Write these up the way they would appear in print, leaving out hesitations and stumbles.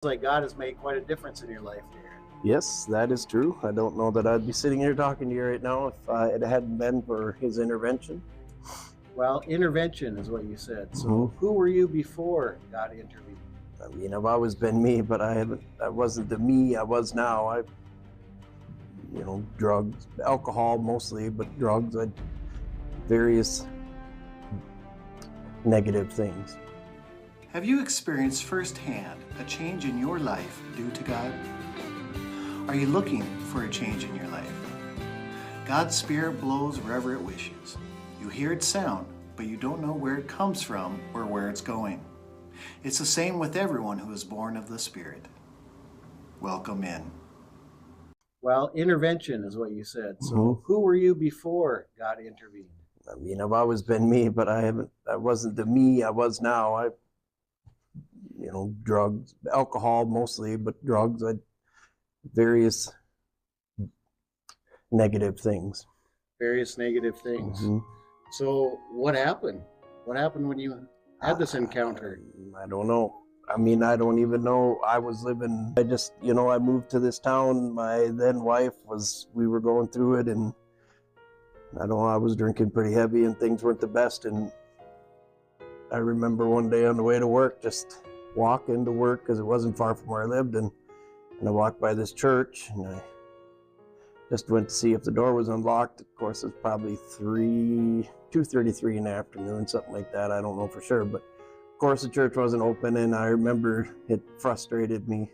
Like God has made quite a difference in your life here. Yes, that is true. I don't know that I'd be sitting here talking to you right now if it hadn't been for his intervention. Well, intervention is what you said. So who were you before God intervened? I mean, I've always been me, but I wasn't the me I was now. Drugs, alcohol mostly, but drugs, various negative things. Have you experienced firsthand a change in your life due to God? Are you looking for a change in your life? God's Spirit blows wherever it wishes. You hear its sound, but you don't know where it comes from or where it's going. It's the same with everyone who is born of the Spirit. Welcome in. Well, intervention is what you said. So who were you before God intervened? I mean, I've always been me, but I wasn't the me I was now. Drugs, alcohol mostly, but drugs, various negative things. Various negative things. So what happened? What happened when you had this encounter? I don't know. I mean, I don't even know. I moved to this town. My then wife we were going through it, and I don't know, I was drinking pretty heavy and things weren't the best. And I remember one day on the way to work, just walking to work because it wasn't far from where I lived, and I walked by this church and I just went to see if the door was unlocked. Of course, it was probably 2:33 in the afternoon, something like that. I don't know for sure, but of course the church wasn't open, and I remember it frustrated me.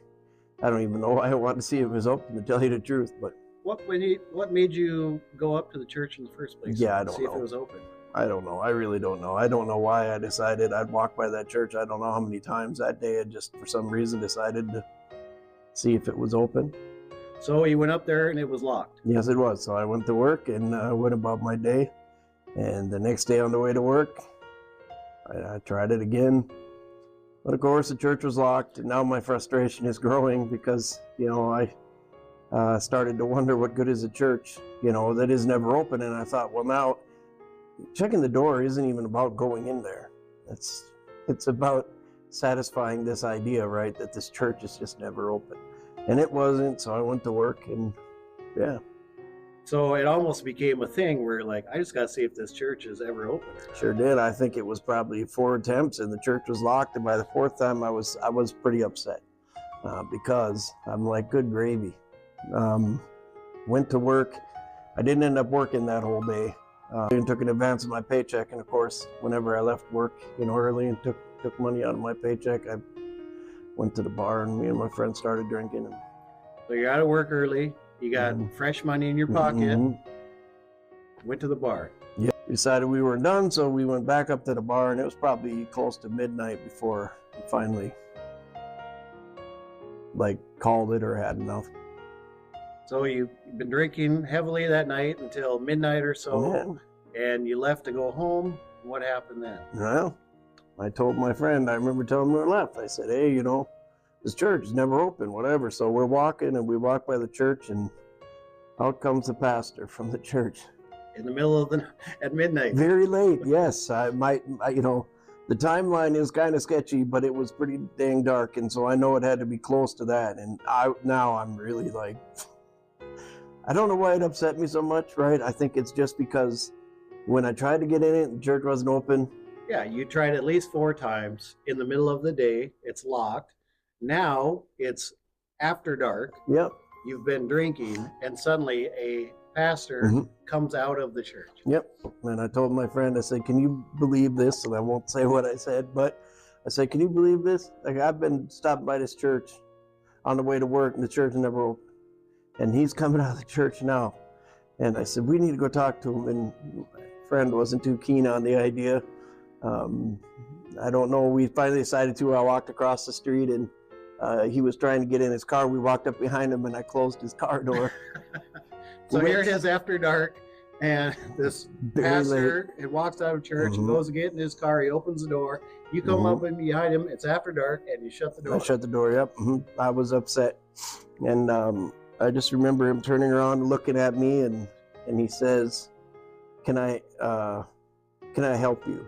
I don't even know why I wanted to see if it was open, to tell you the truth, but what made you go up to the church in the first place? Yeah, I don't know. See if it was open. I don't know. I really don't know. I don't know why I decided I'd walk by that church. I don't know how many times that day. I just, for some reason, decided to see if it was open. So you went up there and it was locked? Yes, it was. So I went to work and went about my day. And the next day on the way to work, I tried it again. But of course, the church was locked. And now my frustration is growing because, I started to wonder what good is a church, that is never open. And I thought, well, now, checking the door isn't even about going in there. It's about satisfying this idea, right, that this church is just never open. And it wasn't, so I went to work, and yeah. So it almost became a thing where, like, I just got to see if this church is ever open. Sure did. I think it was probably 4 attempts, and the church was locked, and by the 4th time I was pretty upset because I'm like, good gravy. Went to work. I didn't end up working that whole day. And took an advance of my paycheck, and of course, whenever I left work, early and took money out of my paycheck, I went to the bar, and me and my friend started drinking. So you're out of work early. You got fresh money in your pocket. Went to the bar. Yeah, decided we were done, so we went back up to the bar, and it was probably close to midnight before we finally called it or had enough. So you've been drinking heavily that night until midnight or so, and you left to go home. What happened then? Well, I told my friend, I remember telling him when I left, I said, hey, this church is never open, whatever. So we're walking, and we walk by the church, and out comes the pastor from the church. In the middle of at midnight. Very late, yes. The timeline is kind of sketchy, but it was pretty dang dark, and so I know it had to be close to that. And now I'm really like, I don't know why it upset me so much, right? I think it's just because when I tried to get in it, the church wasn't open. Yeah, you tried at least 4 times in the middle of the day. It's locked. Now it's after dark. Yep. You've been drinking, and suddenly a pastor comes out of the church. Yep. And I told my friend, I said, can you believe this? And I won't say what I said, but I said, can you believe this? Like, I've been stopping by this church on the way to work, and the church never opened. And he's coming out of the church now. And I said, we need to go talk to him. And my friend wasn't too keen on the idea. I don't know. We finally decided to. I walked across the street, and he was trying to get in his car. We walked up behind him, and I closed his car door. So here it is after dark, and this pastor walks out of church and goes to get in his car. He opens the door. You come up and behind him. It's after dark, and you shut the door. I shut the door, yep. I was upset. And I just remember him turning around and looking at me, and he says, can I help you?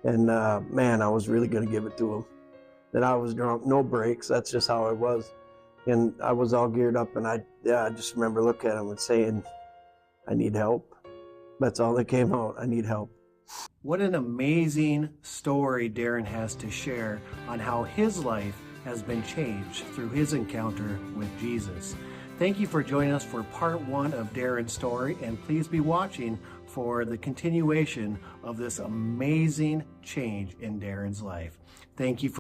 And man, I was really going to give it to him. that I was drunk, no brakes. That's just how I was. And I was all geared up, and I just remember looking at him and saying, I need help. That's all that came out. I need help. What an amazing story Darin has to share on how his life has been changed through his encounter with Jesus. Thank you for joining us for part 1 of Darin's story, and please be watching for the continuation of this amazing change in Darin's life. Thank you for